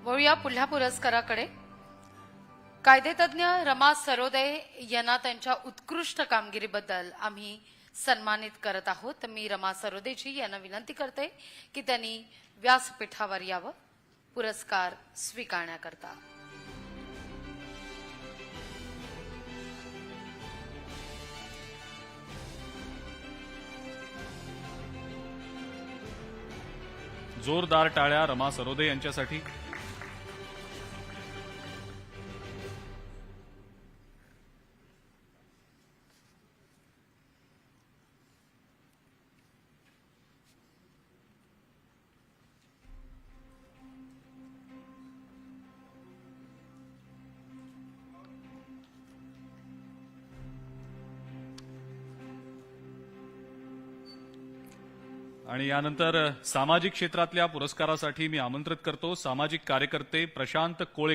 वळूया पुढल्या पुरस्काराकडे। कायदेतज्ञ रमा सरोदे यांना त्यांच्या उत्कृष्ट कामगिरीबद्दल आम्ही सन्मानित करत आहोत। मी रमा सरोदेजी यांना विनंती करते की त्यांनी व्यासपीठावर यावं पुरस्कार स्वीकारण्याकरता। जोरदार टाळ्या रमा सरोदे यांच्यासाठी। आणि यानंतर सामाजिक क्षेत्रातल्या पुरस्कारासाठी मी आमंत्रित करतो सामाजिक कार्यकर्ते प्रशांत कोळे।